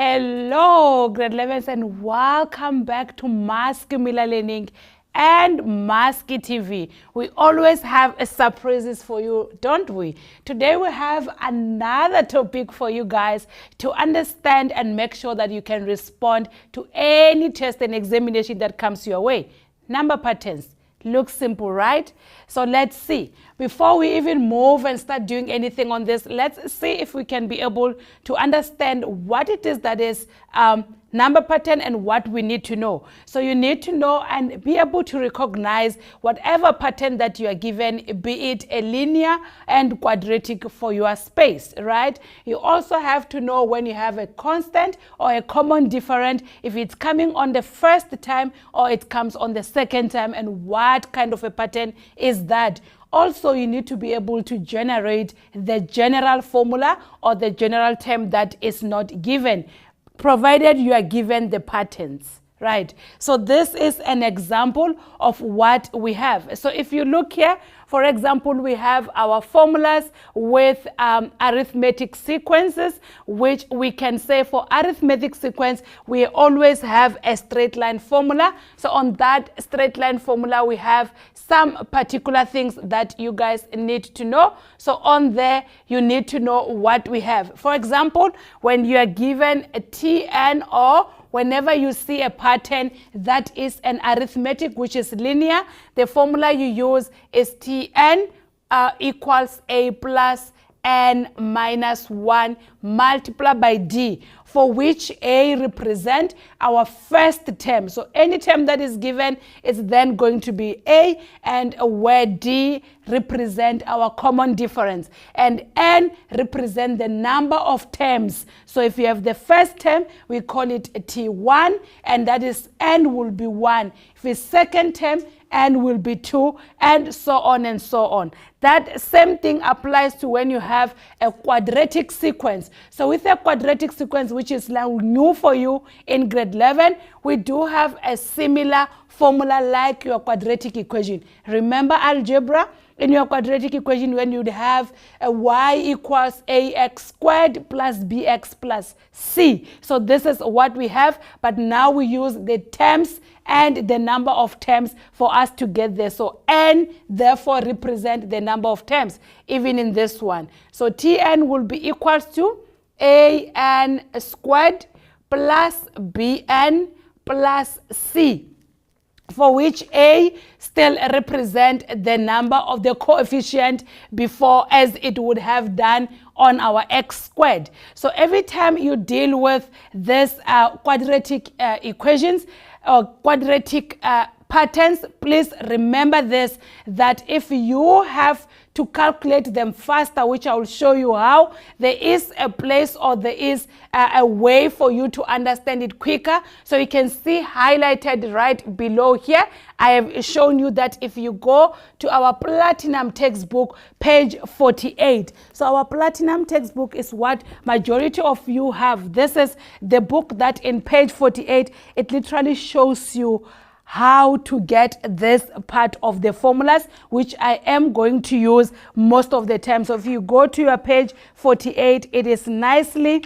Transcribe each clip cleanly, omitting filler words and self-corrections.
Hello, grade 11s, and welcome back to Mask Miller Learning and Mask TV. We always have surprises for you, don't we? Today we have another topic for you guys to understand and make sure that you can respond to any test and examination that comes your way. Number patterns. Looks simple, right? So let's see. Before we even move and start doing anything on this, let's see if we can be able to understand what it is that is number pattern and what we need to know. So you need to know and be able to recognize whatever pattern that you are given, be it a linear and quadratic for your space, right? You also have to know when you have a constant or a common difference, if it's coming on the first time or it comes on the second time, and what kind of a pattern is that. Also, you need to be able to generate the general formula or the general term that is not given, provided you are given the patterns, right? So this is an example of what we have. So if you look here, for example, we have our formulas with arithmetic sequences, which we can say for arithmetic sequence, we always have a straight line formula. So on that straight line formula, we have some particular things that you guys need to know. So on there, you need to know what we have. For example, when you are given a Tn, or whenever you see a pattern that is an arithmetic which is linear, the formula you use is Tn equals a plus n minus 1 multiplied by d, for which a represent our first term. So any term that is given is then going to be a, and where d represent our common difference, and n represent the number of terms. So if you have the first term, we call it t1, and that is n will be 1. If it's second term, n will be 2, and so on and so on. That same thing applies to when you have a quadratic sequence. So with a quadratic sequence, which is now new for you in grade 11, we do have a similar formula like your quadratic equation. Remember algebra? In your quadratic equation, when you'd have a y equals ax squared plus bx plus c. So this is what we have, but now we use the terms and the number of terms for us to get there. So n therefore represent the number of terms, even in this one. So Tn will be equals to an squared plus bn plus c, for which a still represent the number of the coefficient before, as it would have done on our x squared. So every time you deal with this quadratic equations or quadratic patterns, please remember this, that if you have to calculate them faster, which I will show you how, there is a place or there is a way for you to understand it quicker. So you can see highlighted right below here, I have shown you that if you go to our platinum textbook, page 48. So our platinum textbook is what majority of you have. This is the book that in page 48, it literally shows you how to get this part of the formulas, which I am going to use most of the time. So if you go to your page 48, it is nicely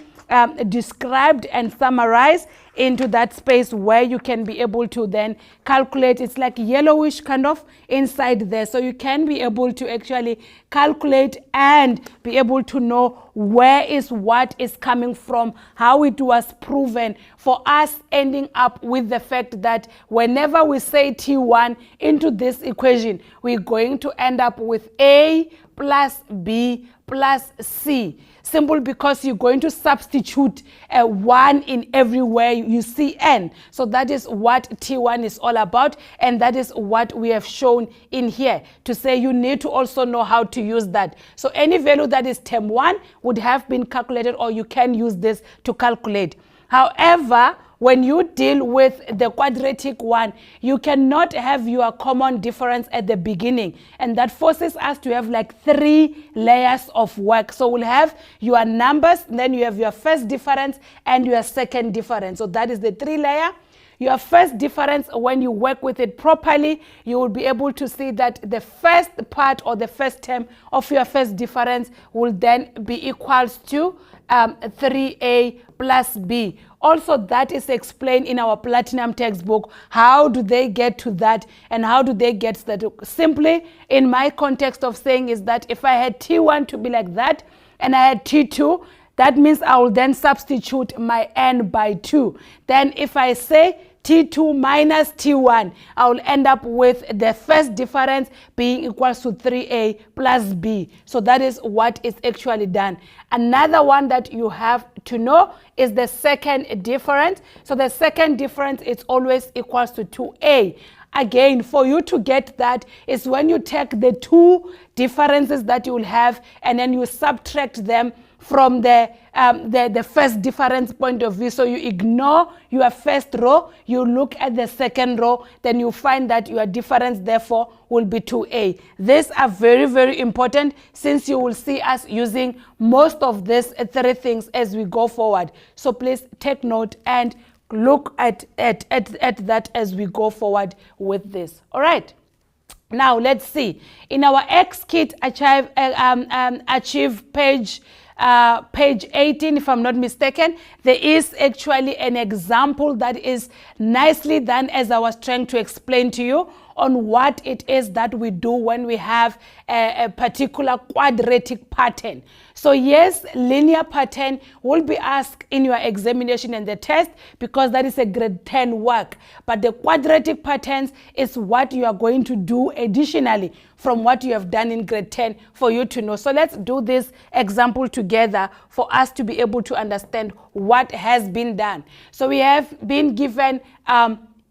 described and summarized into that space where you can be able to then calculate. It's like yellowish kind of inside there, so you can be able to actually calculate and be able to know where is what is coming from, how it was proven, for us ending up with the fact that whenever we say T1 into this equation, we're going to end up with A plus B plus C. Simple, because you're going to substitute a 1 in everywhere you see n. So that is what T1 is all about, and that is what we have shown in here to say you need to also know how to use that. So any value that is term 1 would have been calculated, or you can use this to calculate. However, when you deal with the quadratic one, you cannot have your common difference at the beginning, and that forces us to have like 3 layers of work. So we'll have your numbers, then you have your first difference and your second difference. So that is the 3 layer. Your first difference, when you work with it properly, you will be able to see that the first part or the first term of your first difference will then be equals to 3a plus b. Also, that is explained in our platinum textbook. How do they get to that, and how do they get that? Simply, in my context of saying is that if I had T1 to be like that, and I had T2, that means I will then substitute my n by 2. Then if I say T2 minus T1, I will end up with the first difference being equals to 3a plus b. So that is what is actually done. Another one that you have to know is the second difference. So the second difference is always equals to 2a. Again, for you to get that is when you take the two differences that you will have and then you subtract them from the first difference point of view. So you ignore your first row, you look at the second row, then you find that your difference therefore will be 2a. These are very, very important, since you will see us using most of these three things as we go forward. So please take note and look at that as we go forward with this. All right. Now let's see. In our Xkit achieve page 18, if I'm not mistaken, there is actually an example that is nicely done, as I was trying to explain to you, on what it is that we do when we have a particular quadratic pattern. So yes, linear pattern will be asked in your examination and the test, because that is a grade 10 work. But the quadratic patterns is what you are going to do additionally from what you have done in grade 10 for you to know. So let's do this example together for us to be able to understand what has been done. So we have been given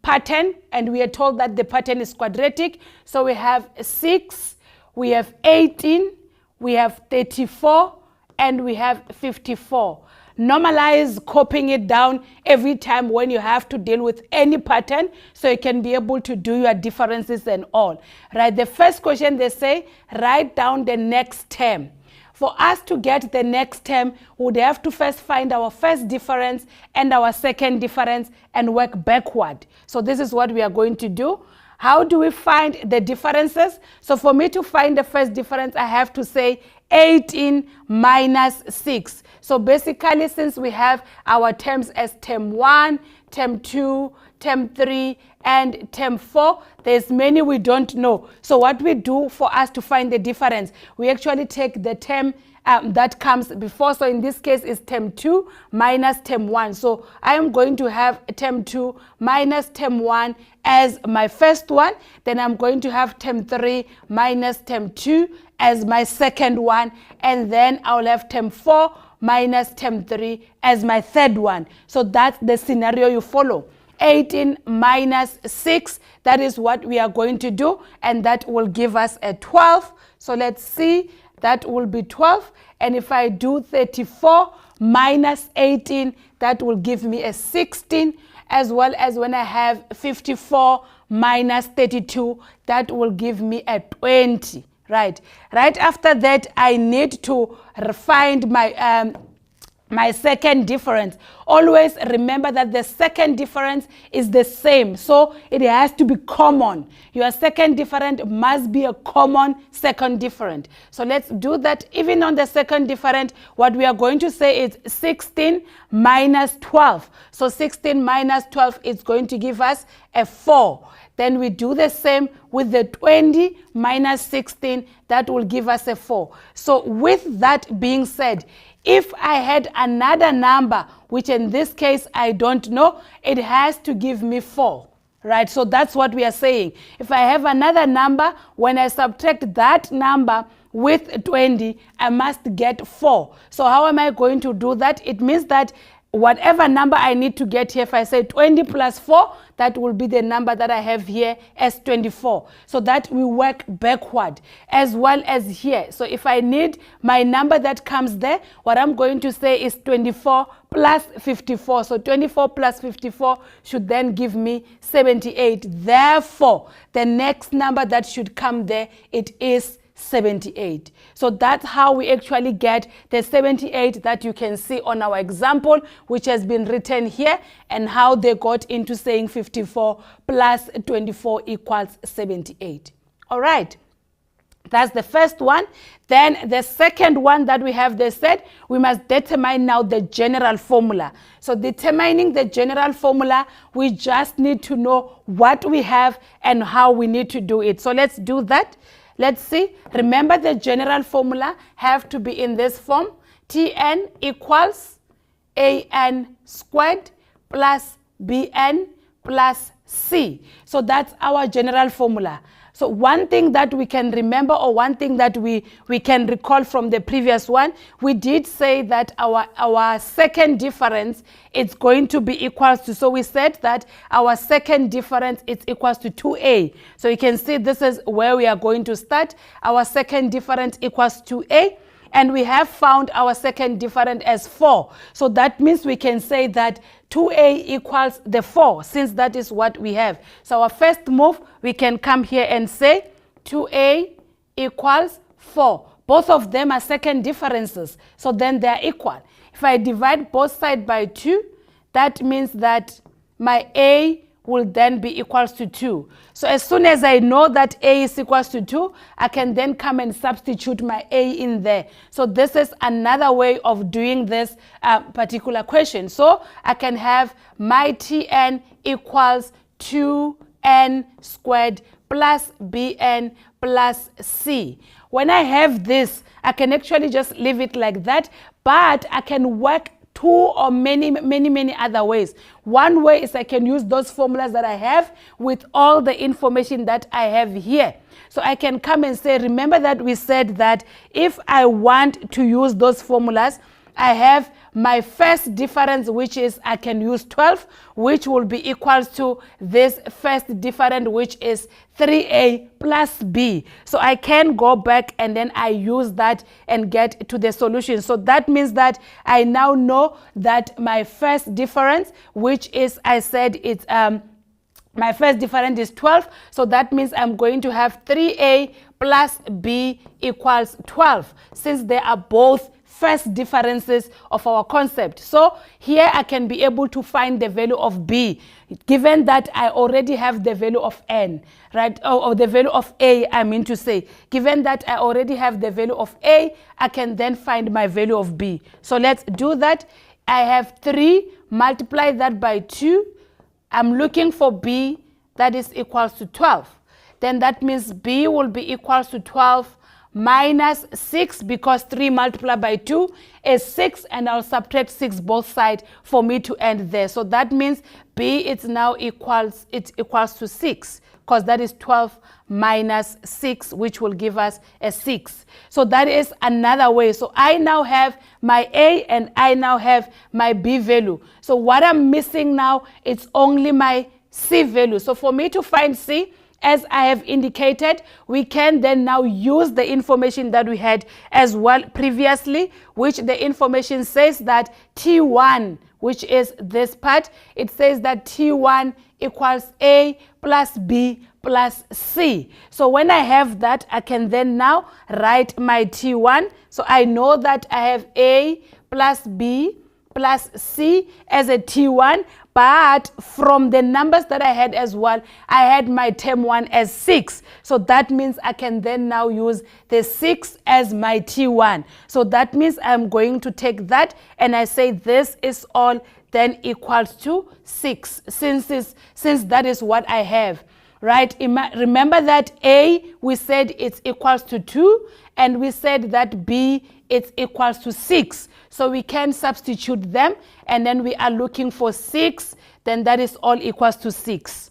pattern, and we are told that the pattern is quadratic. So we have 6, we have 18, we have 34, and we have 54. Normalize copying it down every time when you have to deal with any pattern, so you can be able to do your differences and all. Right, the first question they say, write down the next term. For us to get the next term, we would have to first find our first difference and our second difference and work backward. So this is what we are going to do. How do we find the differences? So for me to find the first difference, I have to say 18 minus 6. So basically, since we have our terms as term 1, term 2, term 3, and term 4, there's many we don't know. So what we do for us to find the difference, we actually take the term that comes before. So in this case is term 2 minus term 1. So I am going to have term 2 minus term 1 as my first one. Then I'm going to have term 3 minus term 2 as my second one. And then I'll have term 4 minus term 3 as my third one. So that's the scenario you follow. 18 minus 6, that is what we are going to do, and that will give us a 12. So let's see, that will be 12. And if I do 34 minus 18, that will give me a 16, as well as when I have 54 minus 32, that will give me a 20. Right after that, I need to find my second difference. Always remember that the second difference is the same, so it has to be common. Your second difference must be a common second difference. So let's do that. Even on the second difference, what we are going to say is 16 minus 12. So 16 minus 12 is going to give us a 4. Then we do the same with the 20 minus 16. That will give us a 4. So with that being said, if I had another number, which in this case I don't know, it has to give me 4. Right? So that's what we are saying. If I have another number, when I subtract that number with 20, I must get 4. So how am I going to do that? It means that whatever number I need to get here, if I say 20 plus 4, that will be the number that I have here as 24. So that we work backward as well as here. So if I need my number that comes there, what I'm going to say is 24 plus 54. So 24 plus 54 should then give me 78. Therefore, the next number that should come there, it is 78. So that's how we actually get the 78 that you can see on our example, which has been written here, and how they got into saying 54 plus 24 equals 78. All right. That's the first one. Then the second one that we have, they said we must determine now the general formula. So determining the general formula, we just need to know what we have and how we need to do it. So let's do that. Let's see. Remember, the general formula have to be in this form. Tn equals an squared plus bn plus c. So that's our general formula. So one thing that we can remember, or one thing that we can recall from the previous one, we did say that our second difference is going to be equals to, so we said that our second difference is equals to 2a. So you can see this is where we are going to start. Our second difference equals 2a. And we have found our second difference as 4. So that means we can say that 2a equals the 4, since that is what we have. So our first move, we can come here and say 2a equals 4. Both of them are second differences, so then they are equal. If I divide both sides by 2, that means that my a will then be equals to 2. So as soon as I know that a is equals to 2, I can then come and substitute my a in there. So this is another way of doing this particular question. So I can have my Tn equals 2n squared plus bn plus c. When I have this, I can actually just leave it like that, but I can work two or many other ways. One way is I can use those formulas that I have with all the information that I have here. So I can come and say, remember that we said that if I want to use those formulas, I have my first difference, which is I can use 12, which will be equals to this first difference, which is 3a plus b. So I can go back and then I use that and get to the solution. So that means that I now know that my first difference, which is, I said it's my first difference is 12. So that means I'm going to have 3a plus b equals 12, since they are both first differences of our concept. So here I can be able to find the value of b, given that I already have the value of n, right? Or the value of a, I mean to say. Given that I already have the value of a, I can then find my value of b. So let's do that. I have 3, multiply that by 2. I'm looking for b, that is equals to 12. Then that means b will be equals to 12 minus 6, because 3 multiplied by 2 is 6, and I'll subtract 6 both sides for me to end there. So that means b it's now equals to 6, because that is 12 minus 6, which will give us a 6. So that is another way. So I now have my a and I now have my b value. So what I'm missing now, it's only my c value. So for me to find c, as I have indicated, we can then now use the information that we had as well previously, which the information says that T1, which is this part, it says that T1 equals A plus B plus C. So when I have that, I can then now write my T1. So I know that I have A plus B plus C as a T1, but from the numbers that I had as well, I had my term 1 as 6. So that means I can then now use the 6 as my T1. So that means I'm going to take that and I say this is all then equals to 6, since that is what I have. Right? Remember that A, we said it's equals to 2, and we said that B, it's equals to 6. So we can substitute them, and then we are looking for 6, then that is all equals to 6.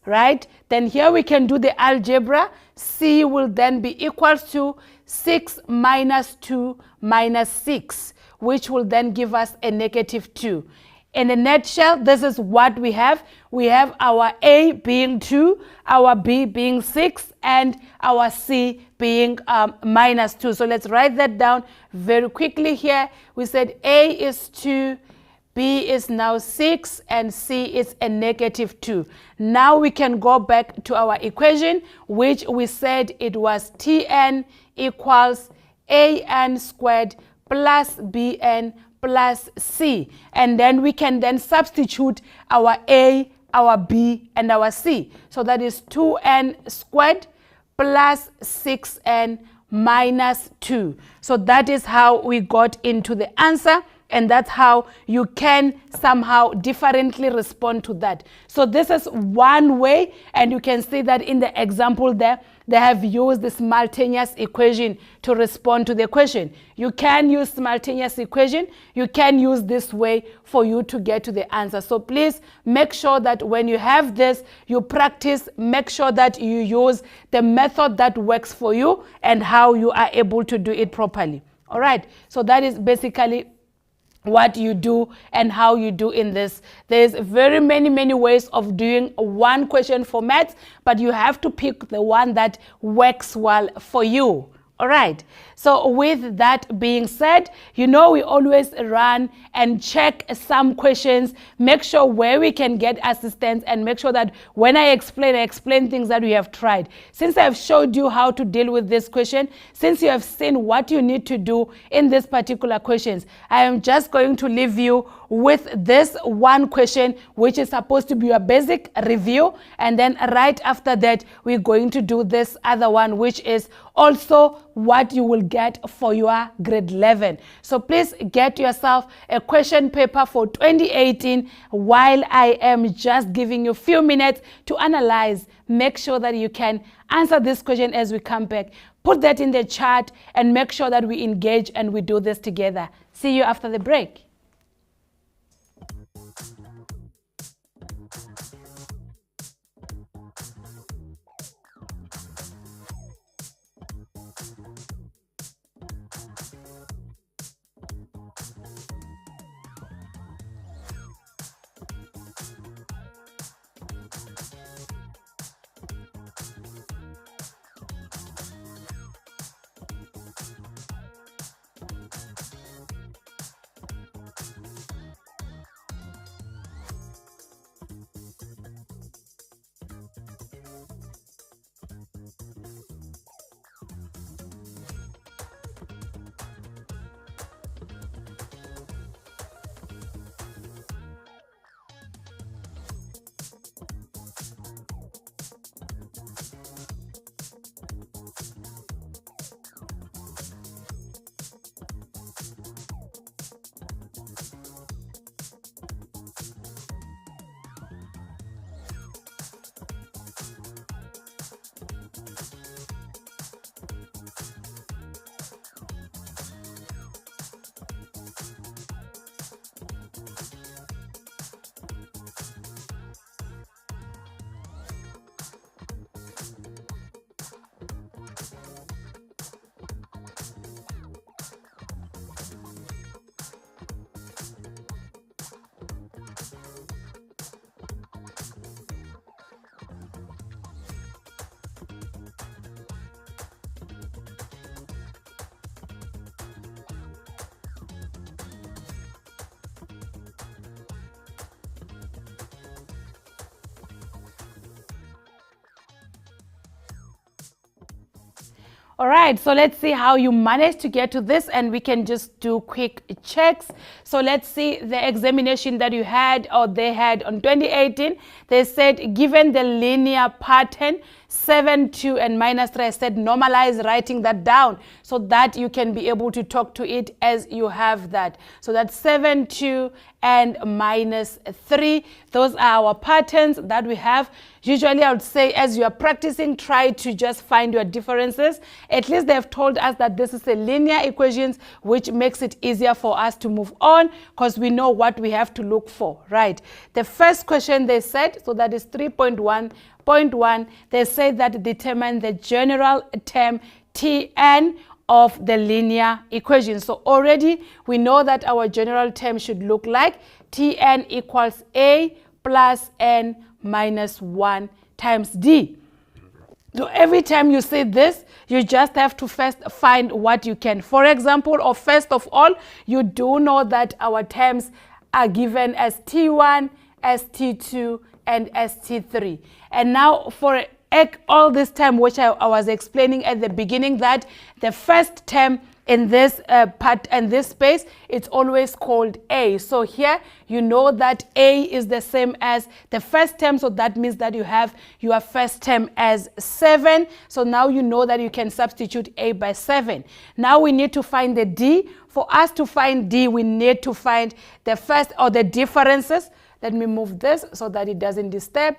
Right? Then here we can do the algebra. C will then be equals to 6 minus 2 minus 6, which will then give us a negative 2. In a nutshell, this is what we have. We have our A being 2, our B being 6, and our C being minus 2. So let's write that down very quickly here. We said A is 2, B is now 6, and C is a negative 2. Now we can go back to our equation, which we said it was Tn equals an squared plus bn plus c. And then we can then substitute our a, our b, and our c. So that is 2n squared plus 6n minus 2. So that is how we got into the answer, and that's how you can somehow differently respond to that. So this is one way, and you can see that in the example there, they have used the simultaneous equation to respond to the question. You can use simultaneous equation. You can use this way for you to get to the answer. So please make sure that when you have this, you practice, make sure that you use the method that works for you and how you are able to do it properly. All right, so that is basically what you do and how you do in this. There's very many ways of doing one question for maths, but you have to pick the one that works well for you. All right, so with that being said, you know, we always run and check some questions, make sure where we can get assistance, and make sure that when I explain things that we have tried. Since I've showed you how to deal with this question, since you have seen what you need to do in this particular questions, I am just going to leave you with this one question, which is supposed to be a basic review, and then right after that we're going to do this other one, which is also what you will get for your grade 11. So please get yourself a question paper for 2018 while I am just giving you a few minutes to analyze. Make sure that you can answer this question as we come back. Put that in the chat and make sure that we engage and we do this together. See you after the break. All right, so let's see how you managed to get to this, and we can just do quick checks. So let's see the examination that you had, or they had on 2018. They said, given the linear pattern 7, 2, and minus 3, I said normalize writing that down so that you can be able to talk to it as you have that. So that's 7, 2, and minus 3. Those are our patterns that we have. Usually I would say as you are practicing, try to just find your differences. At least they have told us that this is a linear equations, which makes it easier for us to move on because we know what we have to look for, right? The first question they said, so that is 3.1.1, they said that determine the general term Tn of the linear equation. So already we know that our general term should look like Tn equals A plus N minus 1 times D. So every time you say this, you just have to first find what you can. For example, or first of all, you do know that our terms are given as T1, as T2, and as T3. And now for all this term, which I was explaining at the beginning, that the first term in this part and this space, it's always called A. So here you know that A is the same as the first term, so that means that you have your first term as 7. So now you know that you can substitute A by 7. Now we need to find the D. For us to find D, we need to find the first or the differences. Let me move this so that it doesn't disturb.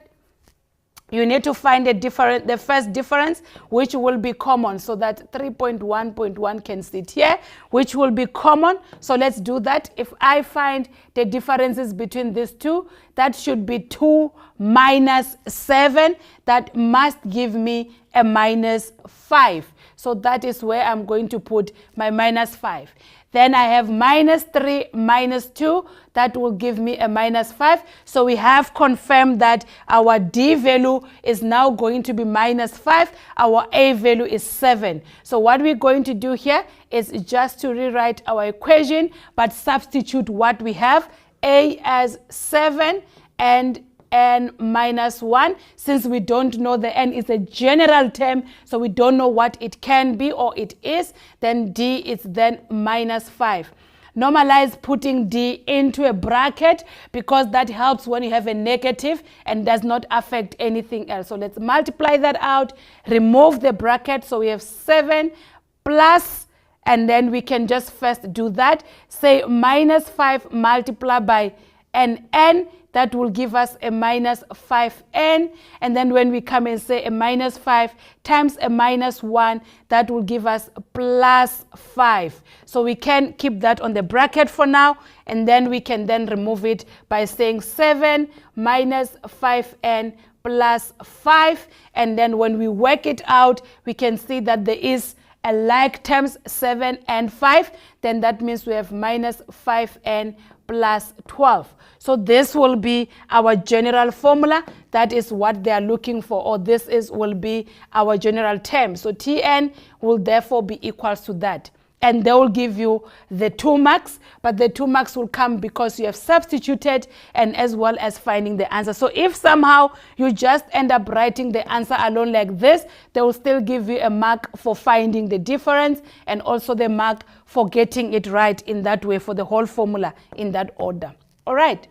You need to find the first difference, which will be common, so that 3.1.1 can sit here, which will be common. So let's do that. If I find the differences between these two, that should be 2 minus 7. That must give me a minus 5. So that is where I'm going to put my minus 5. Then I have minus 3 minus 2. That will give me a minus 5. So we have confirmed that our D value is now going to be minus 5. Our A value is 7. So what we're going to do here is just to rewrite our equation, but substitute what we have. A as 7 and n minus 1. Since we don't know the n is a general term, so we don't know what it can be or it is, then D is then minus 5. Normalize putting D into a bracket because that helps when you have a negative and does not affect anything else. So let's multiply that out, remove the bracket. So we have 7 plus, and then we can just first do that. Say minus 5 multiplied by n, that will give us a minus 5n. And then when we come and say a minus 5 times a minus 1, that will give us plus 5. So we can keep that on the bracket for now, and then we can then remove it by saying 7 minus 5n plus 5. And then when we work it out, we can see that there is a like terms 7 and 5. Then that means we have minus 5n plus 12. So this will be our general formula. That is what they are looking for, or will be our general term. So Tn will therefore be equals to that. And they will give you the 2 marks, but the 2 marks will come because you have substituted and as well as finding the answer. So if somehow you just end up writing the answer alone like this, they will still give you a mark for finding the difference and also the mark for getting it right in that way for the whole formula in that order. All right.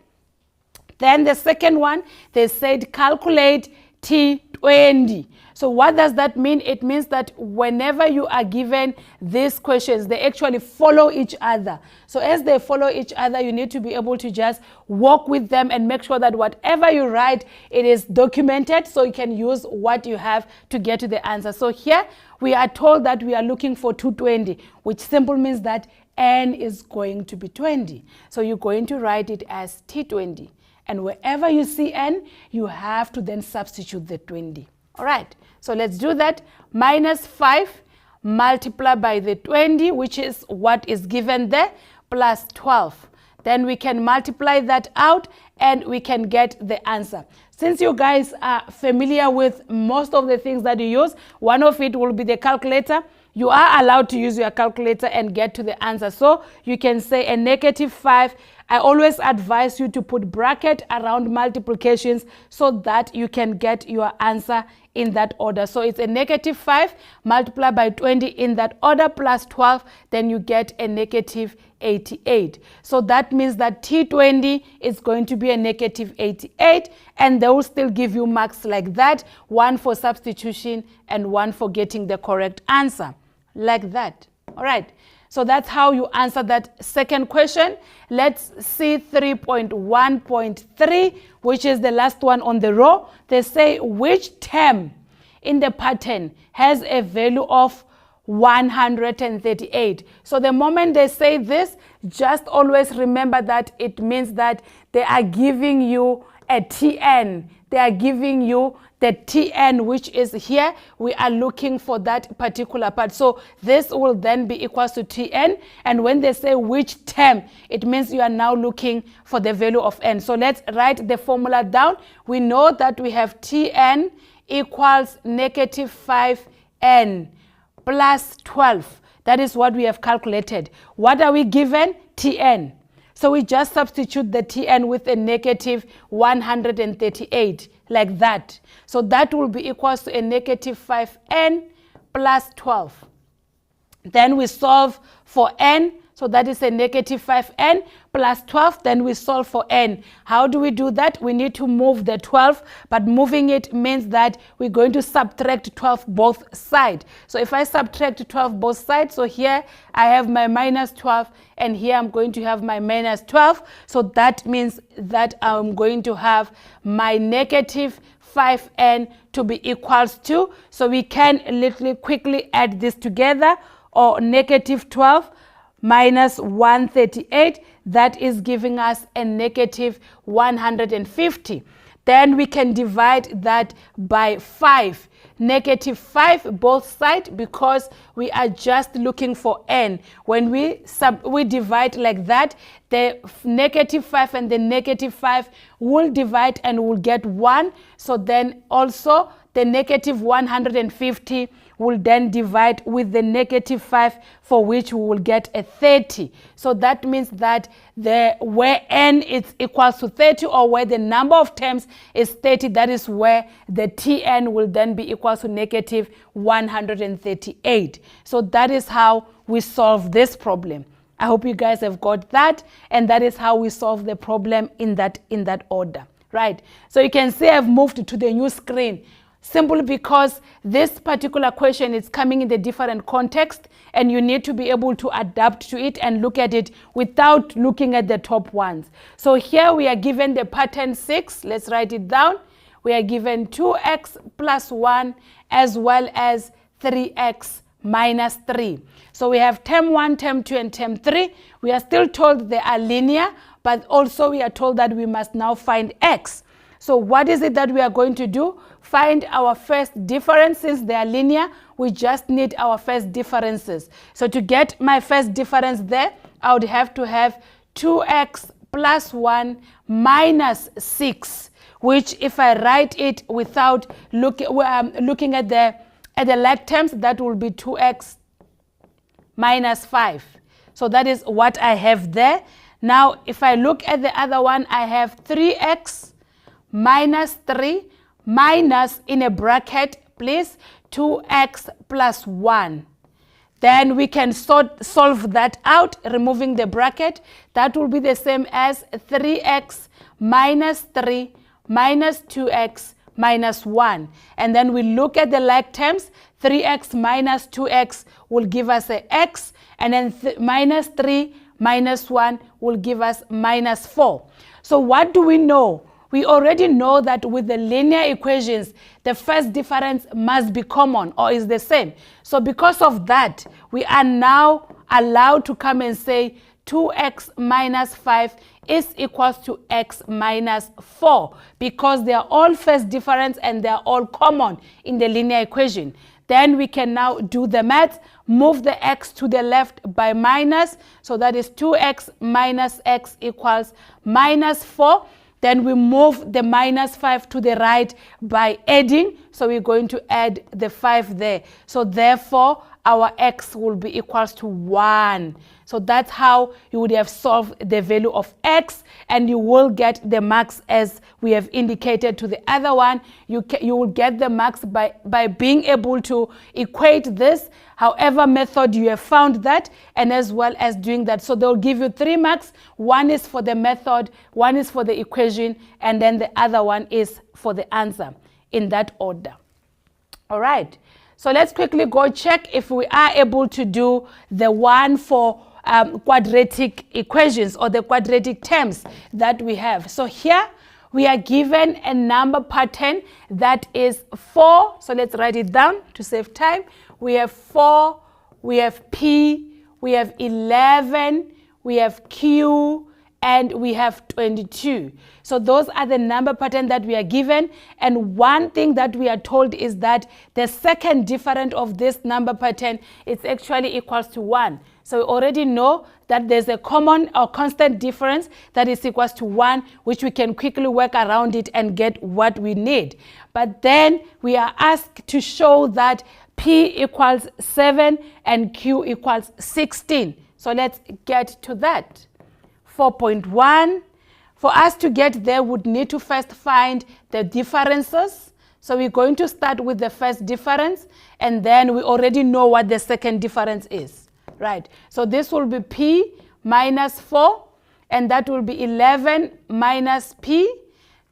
Then the second one, they said calculate T20. So what does that mean? It means that whenever you are given these questions, they actually follow each other. So as they follow each other, you need to be able to just walk with them and make sure that whatever you write, it is documented so you can use what you have to get to the answer. So here we are told that we are looking for 220, which simply means that n is going to be 20. So you're going to write it as T20. And wherever you see n, you have to then substitute the 20. All right, so let's do that. Minus 5 multiplied by the 20, which is what is given there, plus 12. Then we can multiply that out and we can get the answer. Since you guys are familiar with most of the things that you use, one of it will be the calculator. You are allowed to use your calculator and get to the answer. So you can say a negative 5. I always advise you to put bracket around multiplications so that you can get your answer in that order. So it's a negative 5 multiplied by 20 in that order plus 12, then you get a negative 88. So that means that T20 is going to be a negative 88, and they will still give you marks like that, 1 for substitution and 1 for getting the correct answer, like that. All right. So that's how you answer that second question. Let's see 3.1.3, which is the last one on the row. They say which term in the pattern has a value of 138. So the moment they say this, just always remember that it means that they are giving you a Tn. They are giving you the Tn, which is here. We are looking for that particular part. So this will then be equals to Tn. And when they say which term, it means you are now looking for the value of n. So let's write the formula down. We know that we have Tn equals negative 5n plus 12. That is what we have calculated. What are we given? Tn. So we just substitute the Tn with a negative 138, like that. So that will be equals to a negative 5n plus 12. Then we solve for n, so that is a negative 5n plus 12. Then we solve for n. How do we do that? We need to move the 12, but moving it means that we're going to subtract 12 both sides. So if I subtract 12 both sides, so here I have my minus 12, and here I'm going to have my minus 12. So that means that I'm going to have my negative 5n to be equals to, so we can literally quickly add this together, or negative 12 minus 138, that is giving us a negative 150. Then we can divide that by 5. Negative 5 both sides, because we are just looking for n. When we divide like that, the negative 5 and the negative 5 will divide and will get 1. So then also the negative 150 will then divide with the negative 5, for which we will get a 30. So that means that where n is equals to 30, or where the number of terms is 30, that is where the Tn will then be equals to negative 138. So that is how we solve this problem. I hope you guys have got that, and that is how we solve the problem in that order, right? So you can see I've moved to the new screen, simply because this particular question is coming in the different context, and you need to be able to adapt to it and look at it without looking at the top ones. So here we are given the pattern 6. Let's write it down. We are given 2x plus 1 as well as 3x minus 3. So we have term 1, term 2, and term 3. We are still told they are linear, but also we are told that we must now find x. So what is it that we are going to do? Find our first difference. Since they are linear, we just need our first differences. So to get my first difference there, I would have to have 2x plus 1 minus 6, which if I write it without looking at the like terms, that will be 2x minus 5. So that is what I have there. Now, if I look at the other one, I have 3x minus 3 minus, in a bracket, please, 2x plus 1. Then we can solve that out, removing the bracket. That will be the same as 3x minus 3 minus 2x minus 1. And then we look at the like terms. 3x minus 2x will give us a x, and then minus 3 minus 1 will give us minus 4. So what do we know? We already know that with the linear equations, the first difference must be common or is the same. So because of that, we are now allowed to come and say 2x minus 5 is equals to x minus 4, because they are all first difference and they are all common in the linear equation. Then we can now do the math, move the x to the left by minus, so that is 2x minus x equals minus 4. Then we move the minus 5 to the right by adding, so we're going to add the 5 there. So therefore, our x will be equals to 1. So that's how you would have solved the value of x, and you will get the marks as we have indicated to the other one. You will get the marks by being able to equate this, however method you have found that, and as well as doing that. So they'll give you 3 marks. 1 is for the method, 1 is for the equation, and then the other one is for the answer, in that order. All right. So let's quickly go check if we are able to do the one for quadratic equations, or the quadratic terms that we have. So here we are given a number pattern that is 4. So let's write it down to save time. We have 4, we have P, we have 11, we have Q, and we have 22. So those are the number pattern that we are given. And one thing that we are told is that the second difference of this number pattern is actually equals to 1. So we already know that there's a common or constant difference that is equals to 1, which we can quickly work around it and get what we need. But then we are asked to show that P equals 7 and Q equals 16. So let's get to that. 4.1. For us to get there, we would need to first find the differences. So we're going to start with the first difference, and then we already know what the second difference is, right? So this will be P minus 4, and that will be 11 minus P.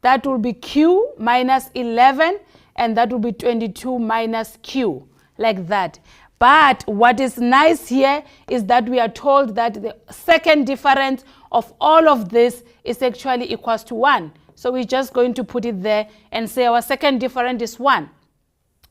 That will be Q minus 11, and that will be 22 minus Q, like that. But what is nice here is that we are told that the second difference of all of this is actually equals to 1. So we're just going to put it there and say our second difference is 1.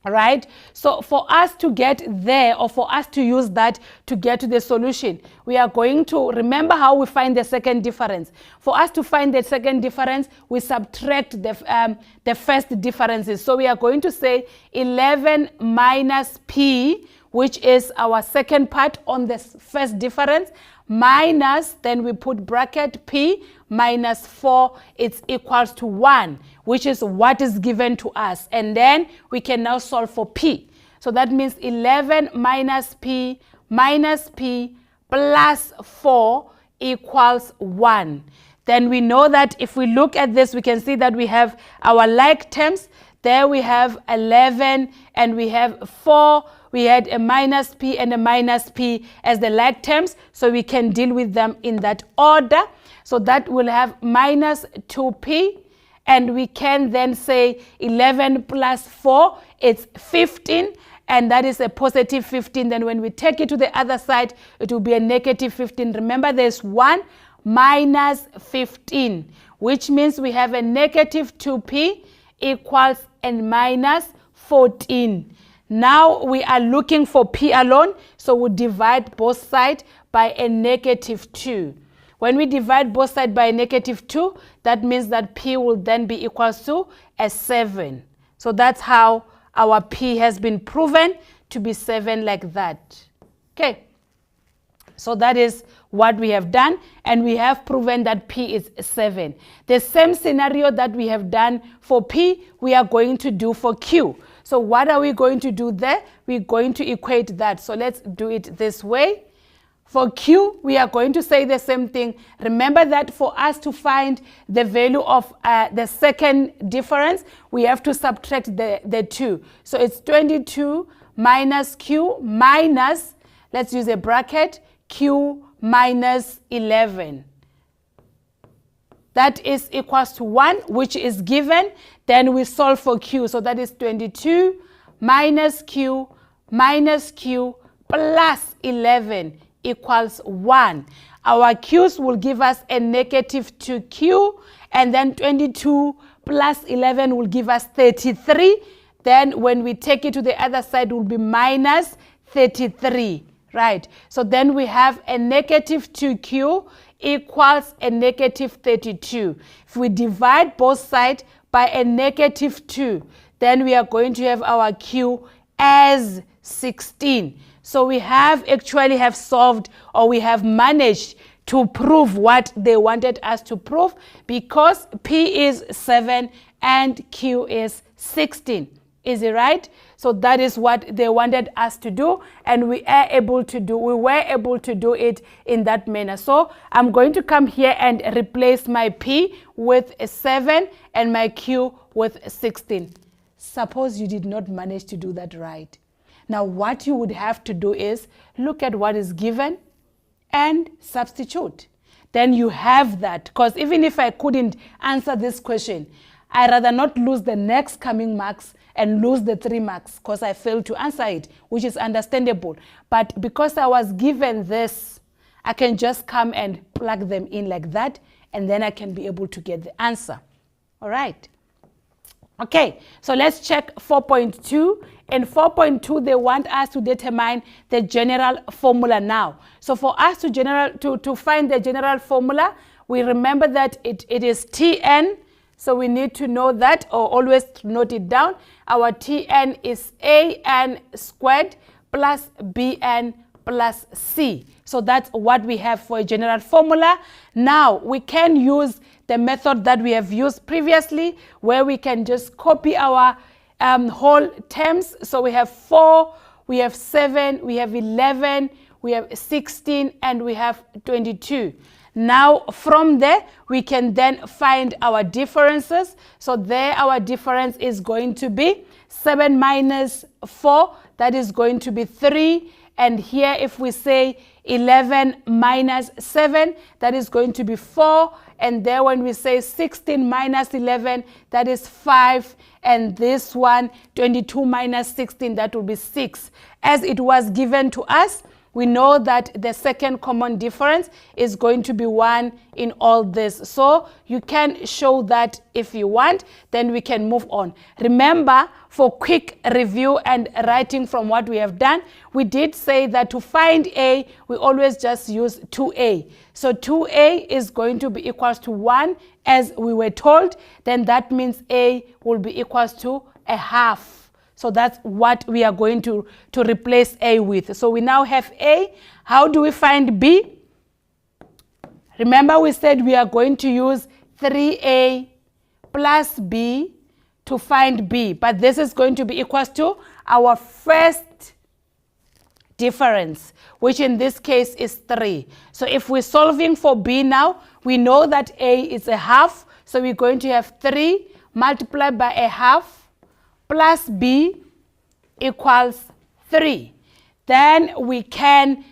Right? So for us to get there, or for us to use that to get to the solution, we are going to remember how we find the second difference. For us to find the second difference, we subtract the first differences. So we are going to say 11 minus P, which is our second part on the first difference, minus, then we put bracket P minus 4, it's equals to 1, which is what is given to us. And then we can now solve for P. So that means 11 minus P plus 4 equals 1. Then we know that if we look at this, we can see that we have our like terms. There we have 11 and we have 4. We had a minus P and a minus P as the like terms, so we can deal with them in that order. So that will have minus 2P, and we can then say 11 plus 4, it's 15, and that is a positive 15. Then when we take it to the other side, it will be a negative 15. Remember, there's 1 minus 15, which means we have a negative 2P equals and minus 14. Now we are looking for P alone, so we divide both sides by a negative 2. When we divide both sides by a negative 2, that means that P will then be equals to a 7. So that's how our P has been proven to be 7, like that. Okay. So that is what we have done, and we have proven that P is 7. The same scenario that we have done for P, we are going to do for Q. So what are we going to do there? We're going to equate that. So let's do it this way. For Q, we are going to say the same thing. Remember that for us to find the value of the second difference, we have to subtract the 2. So it's 22 minus Q minus, let's use a bracket, Q minus 11. That is equals to 1, which is given. Then we solve for Q. So that is 22 minus Q plus 11 equals 1. Our Q's will give us a negative 2Q, and then 22 plus 11 will give us 33. Then when we take it to the other side, it will be minus 33. Right, so then we have a negative 2Q equals a negative 32. If we divide both sides by a negative 2, then we are going to have our Q as 16. So we have actually have solved, or we have managed to prove what they wanted us to prove, because P is 7 and Q is 16. Is it right? So that is what they wanted us to do, and we were able to do it in that manner. So I'm going to come here and replace my P with a 7 and my Q with 16. Suppose you did not manage to do that right. Now what you would have to do is look at what is given and substitute. Then you have that, because even if I couldn't answer this question, I'd rather not lose the next coming marks and lose the 3 marks because I failed to answer it, which is understandable. But because I was given this, I can just come and plug them in like that, and then I can be able to get the answer. All right. Okay, so let's check 4.2. In 4.2, they want us to determine the general formula now. So for us to find the general formula, we remember that it is Tn. So we need to know that, or always note it down. Our Tn is An squared plus Bn plus C. So that's what we have for a general formula. Now we can use the method that we have used previously, where we can just copy our whole terms. So we have 4, we have 7, we have 11, we have 16, and we have 22. Now from there, we can then find our differences. So there our difference is going to be 7 minus 4, that is going to be 3. And here if we say 11 minus 7, that is going to be 4. And there when we say 16 minus 11, that is 5. And this one, 22 minus 16, that will be 6. As it was given to us, we know that the second common difference is going to be 1 in all this. So you can show that if you want, then we can move on. Remember, for quick review and writing from what we have done, we did say that to find A, we always just use 2A. So 2A is going to be equals to 1 as we were told. Then that means A will be equals to a half. So that's what we are going to replace A with. So we now have A. How do we find B? Remember we said we are going to use 3A plus B to find B. But this is going to be equals to our first difference, which in this case is 3. So if we're solving for B now, we know that A is a half. So we're going to have 3 multiplied by a half plus B equals 3. Then we can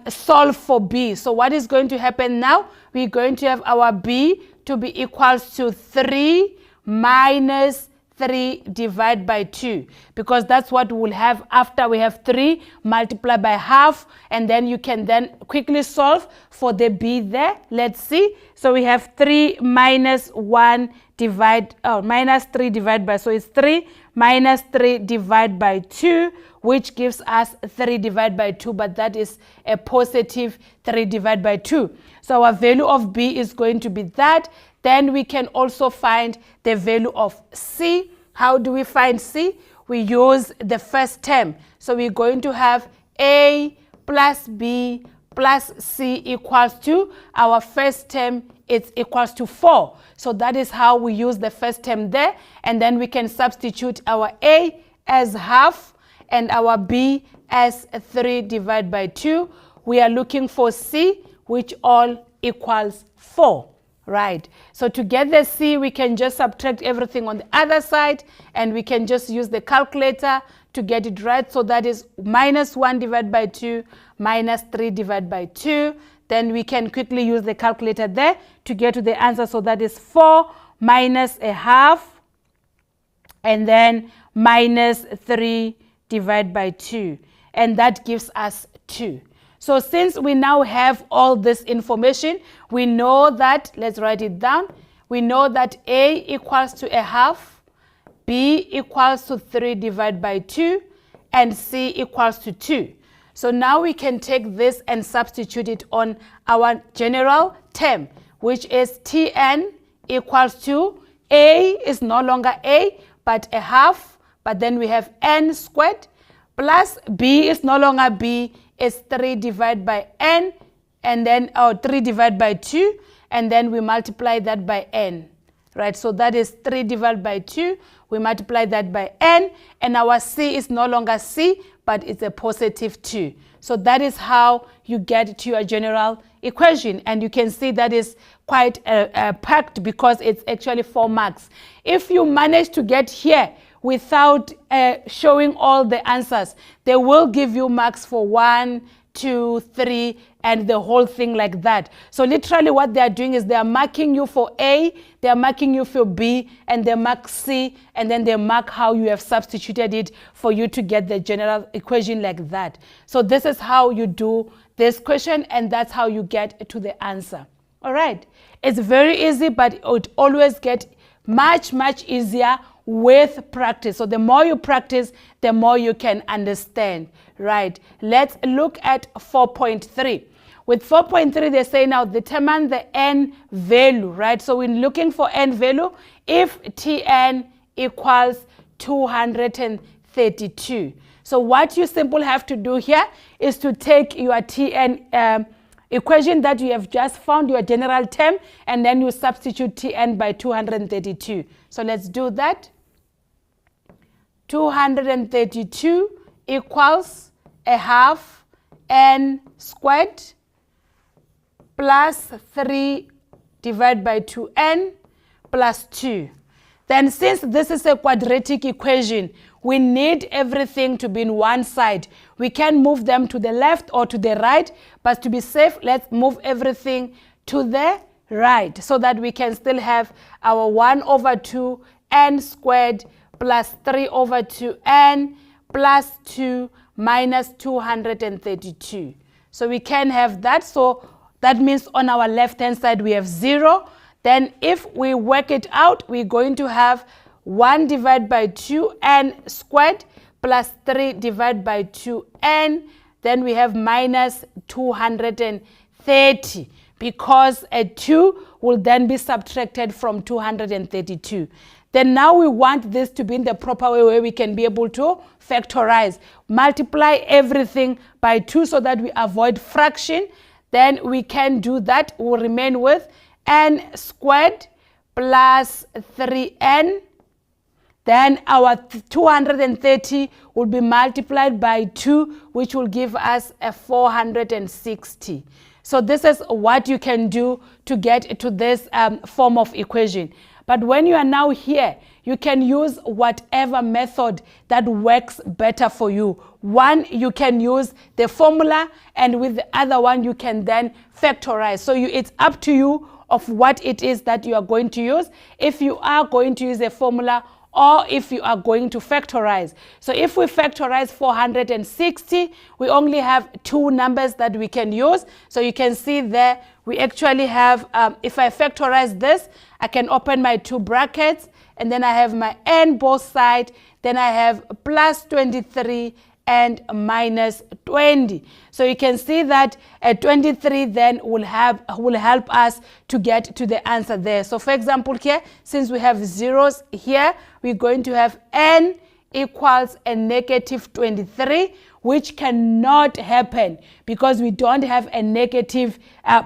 solve for B. So what is going to happen now? We're going to have our B to be equals to 3 minus 3 divided by 2, because that's what we'll have after we have 3 multiplied by half, and then you can then quickly solve for the B there. Let's see. So we have 3 minus 1 minus 3 divided by, so it's 3 minus 3 divided by 2, which gives us 3 divided by 2, but that is a positive 3 divided by 2. So our value of B is going to be that. Then we can also find the value of C. How do we find C? We use the first term. So we're going to have A plus B plus C equals to, our first term is equals to 4. So that is how we use the first term there. And then we can substitute our A as half and our B as 3 divided by 2. We are looking for C, which all equals 4. Right. So to get the C, we can just subtract everything on the other side, and we can just use the calculator to get it right. So that is minus 1 divided by 2 minus 3 divided by 2. Then we can quickly use the calculator there to get to the answer. So that is 4 minus a half, and then minus 3 divided by 2. And that gives us 2. So since we now have all this information, we know that, let's write it down. We know that A equals to a half, B equals to 3 divided by 2, and C equals to 2. So now we can take this and substitute it on our general term, which is Tn equals to, A is no longer A, but a half, but then we have n squared, plus B is no longer B, is 3 divided by n, and then 3 divided by 2, and then we multiply that by n, right? So that is 3 divided by 2, we multiply that by n, and our C is no longer C, but it's a positive 2. So that is how you get to your general equation, and you can see that is quite packed because it's actually 4 marks. If you manage to get here without showing all the answers, they will give you marks for 1, 2, 3, and the whole thing like that. So literally what they are doing is they are marking you for A, they are marking you for B, and they mark C, and then they mark how you have substituted it for you to get the general equation like that. So this is how you do this question, and that's how you get to the answer. All right. It's very easy, but it would always get much, much easier with practice. So the more you practice, the more you can understand, right? Let's look at 4.3. With 4.3, they say now determine the n value, right? So we're looking for n value if Tn equals 232. So what you simply have to do here is to take your Tn equation that you have just found, your general term, and then you substitute Tn by 232. So let's do that. 232 equals a half n squared plus 3 divided by 2n plus 2. Then since this is a quadratic equation, we need everything to be in one side. We can move them to the left or to the right, but to be safe, let's move everything to the right so that we can still have our 1 over 2n squared plus 3 over 2n plus 2 minus 232. So we can have that. So that means on our left-hand side we have 0. Then if we work it out, we're going to have 1 divided by 2n squared plus 3 divided by 2n. Then we have minus 230 because a 2 will then be subtracted from 232. Then now we want this to be in the proper way where we can be able to factorize. Multiply everything by 2 so that we avoid fraction. Then we can do that. We'll remain with n squared plus 3n. Then our 230 will be multiplied by 2, which will give us a 460. So this is what you can do to get to this form of equation. But when you are now here, you can use whatever method that works better for you. One, you can use the formula, and with the other one, you can then factorize. So it's up to you of what it is that you are going to use. If you are going to use a formula or if you are going to factorize. So if we factorize 460, we only have 2 numbers that we can use. So you can see there, we actually have, if I factorize this, I can open my 2 brackets, and then I have my n both sides, then I have plus 23 and minus 20. So you can see that 23 then will help us to get to the answer there. So for example here, since we have zeros here, we're going to have n equals a negative 23, which cannot happen because we don't have a negative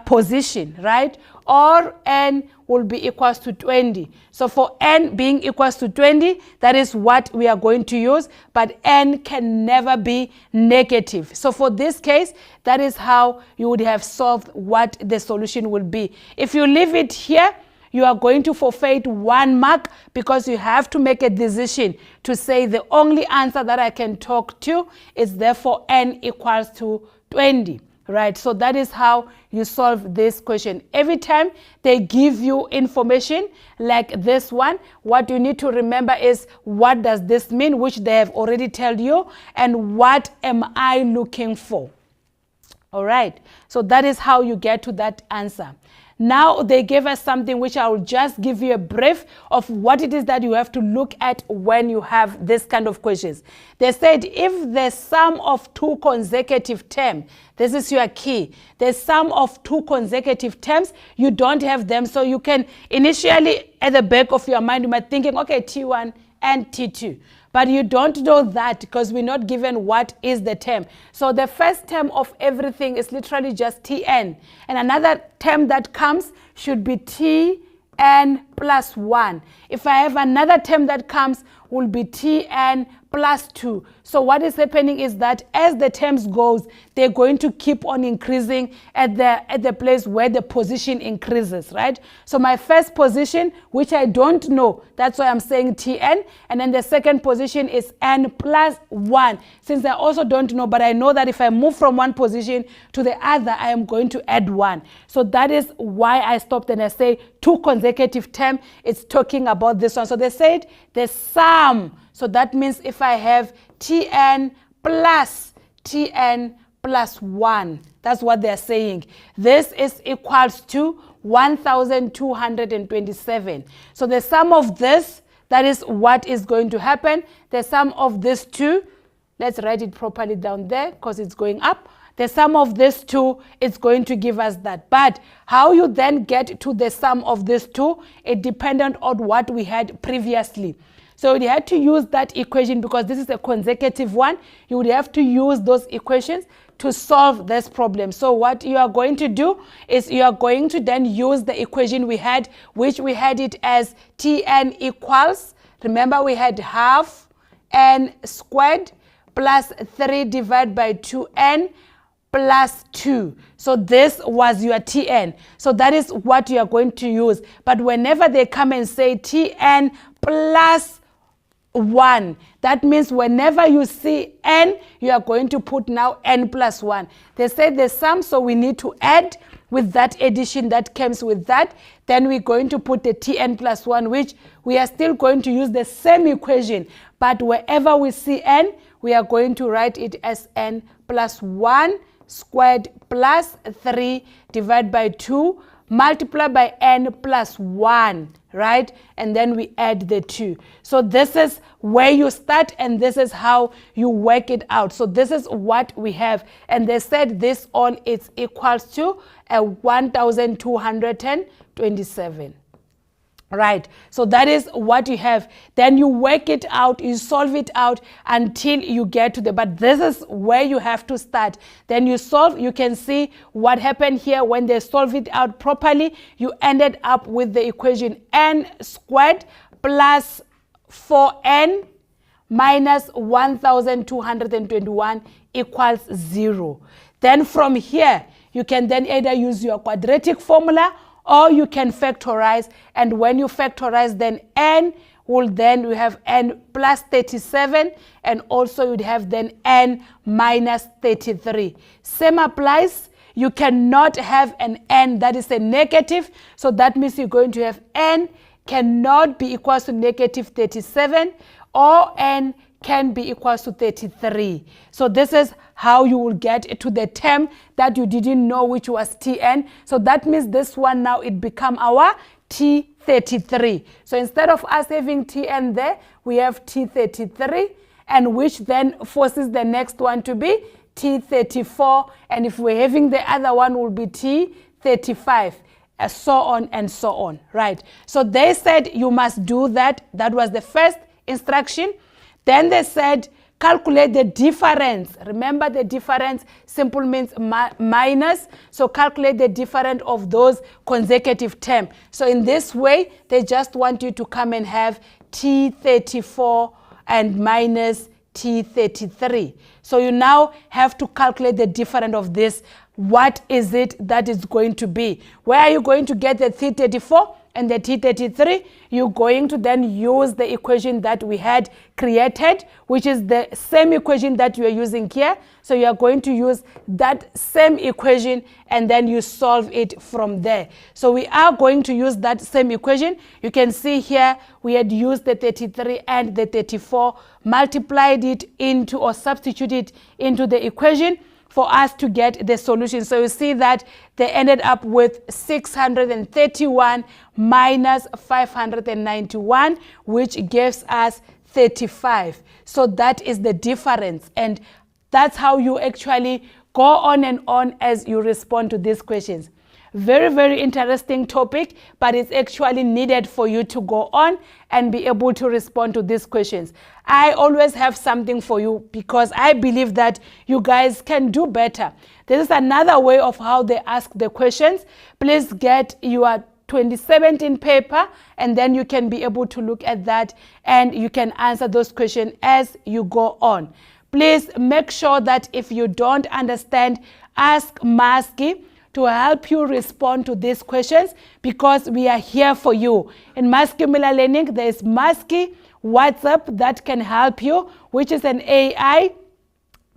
position, right? Or n will be equals to 20. So for n being equals to 20, that is what we are going to use, but n can never be negative. So for this case, that is how you would have solved what the solution will be. If you leave it here, you are going to forfeit 1 mark because you have to make a decision to say the only answer that I can talk to is therefore n equals to 20. Right, so that is how you solve this question. Every time they give you information like this one, what you need to remember is what does this mean, which they have already told you, and what am I looking for. All right, so that is how you get to that answer. Now they gave us something which I will just give you a brief of what it is that you have to look at when you have this kind of questions. They said if the sum of 2 consecutive terms, this is your key, the sum of 2 consecutive terms, you don't have them. So you can initially at the back of your mind, you might thinking, okay, T1 and T2. But you don't know that because we're not given what is the term. So the first term of everything is literally just Tn. And another term that comes should be Tn plus 1. If I have another term that comes, will be Tn plus 2. So what is happening is that as the terms goes, they're going to keep on increasing at the place where the position increases, right? So my first position, which I don't know, that's why I'm saying Tn, and then the second position is n plus 1. Since I also don't know, but I know that if I move from one position to the other, I am going to add 1. So that is why I stopped and I say 2 consecutive terms, it's talking about this one. So they said the sum. So that means if I have Tn plus 1, that's what they're saying. This is equals to 1,227. So the sum of this, that is what is going to happen. The sum of these 2, let's write it properly down there because it's going up. The sum of these 2 is going to give us that. But how you then get to the sum of these 2, it dependent on what we had previously. So you had to use that equation because this is a consecutive one. You would have to use those equations to solve this problem. So what you are going to do is you are going to then use the equation we had, which we had it as Tn equals, remember we had half n squared plus 3 divided by 2n plus 2. So this was your Tn. So that is what you are going to use. But whenever they come and say Tn plus 1, that means whenever you see n, you are going to put now n plus 1. They say the sum, so we need to add with that addition that comes with that. Then we're going to put the Tn plus 1, which we are still going to use the same equation. But wherever we see n, we are going to write it as n plus 1 squared plus 3 divided by 2 multiply by n plus 1, right? And then we add the 2. So this is where you start and this is how you work it out. So this is what we have. And they said this all is equals to 1,227. Right, so that is what you have. Then you work it out, you solve it out until you get to the, but this is where you have to start. Then you solve, you can see what happened here when they solve it out properly. You ended up with the equation n squared plus 4n minus 1,221 equals 0. Then from here, you can then either use your quadratic formula or you can factorize, and when you factorize, then n will then we have n plus 37, and also you'd have then n minus 33. Same applies. You cannot have an n that is a negative, so that means you're going to have n cannot be equals to negative 37, or n can be equals to 33. So this is how you will get to the term that you didn't know, which was Tn. So that means this one now it become our T33. So instead of us having Tn there, we have T33, and which then forces the next one to be T34. And if we're having the other one, will be T35. So on and so on, right? So they said you must do that. That was the first instruction. Then they said calculate the difference. Remember, the difference simple means minus. So calculate the difference of those consecutive terms. So in this way, they just want you to come and have T34 and minus T33. So you now have to calculate the difference of this. What is it that is going to be? Where are you going to get the T34 and the T33? You're going to then use the equation that we had created, which is the same equation that you are using here. So you are going to use that same equation and then you solve it from there. So we are going to use that same equation. You can see here we had used the 33 and the 34, multiplied it into or substituted into the equation for us to get the solution. So you see that they ended up with 631 minus 591, which gives us 35. So that is the difference. And that's how you actually go on and on as you respond to these questions. Very, very interesting topic, but it's actually needed for you to go on and be able to respond to these questions. I always have something for you because I believe that you guys can do better. This is another way of how they ask the questions. Please get your 2017 paper and then you can be able to look at that and you can answer those questions as you go on. Please make sure that if you don't understand, ask Maski to help you respond to these questions because we are here for you. In Maski Miller Learning, there is Maski WhatsApp that can help you, which is an AI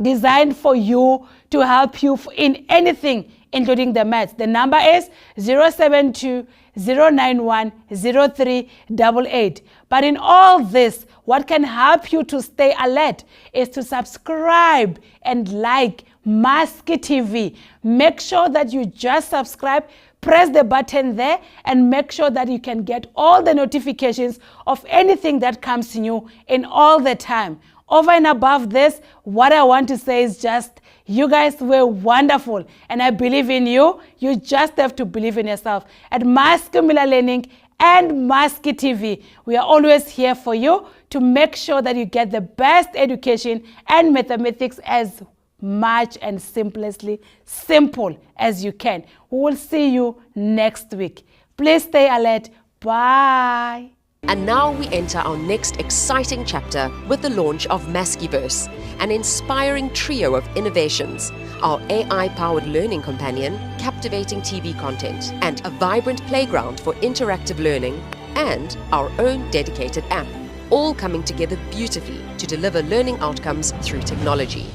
designed for you to help you in anything, including the maths. The number is 072-091-0388. But in all this, what can help you to stay alert is to subscribe and like Maski TV. Make sure that you just subscribe, press the button there, and make sure that you can get all the notifications of anything that comes new in all the time. Over and above this, what I want to say is just, you guys were wonderful, and I believe in you. You just have to believe in yourself. At Maski Miller Learning and Maski TV, we are always here for you to make sure that you get the best education and mathematics as much and simplestly simple as you can. We will see you next week. Please stay alert. Bye. And now we enter our next exciting chapter with the launch of Maskiverse. an inspiring trio of innovations, our AI-powered learning companion, captivating TV content, and a vibrant playground for interactive learning, and our own dedicated app, all coming together beautifully to deliver learning outcomes through technology.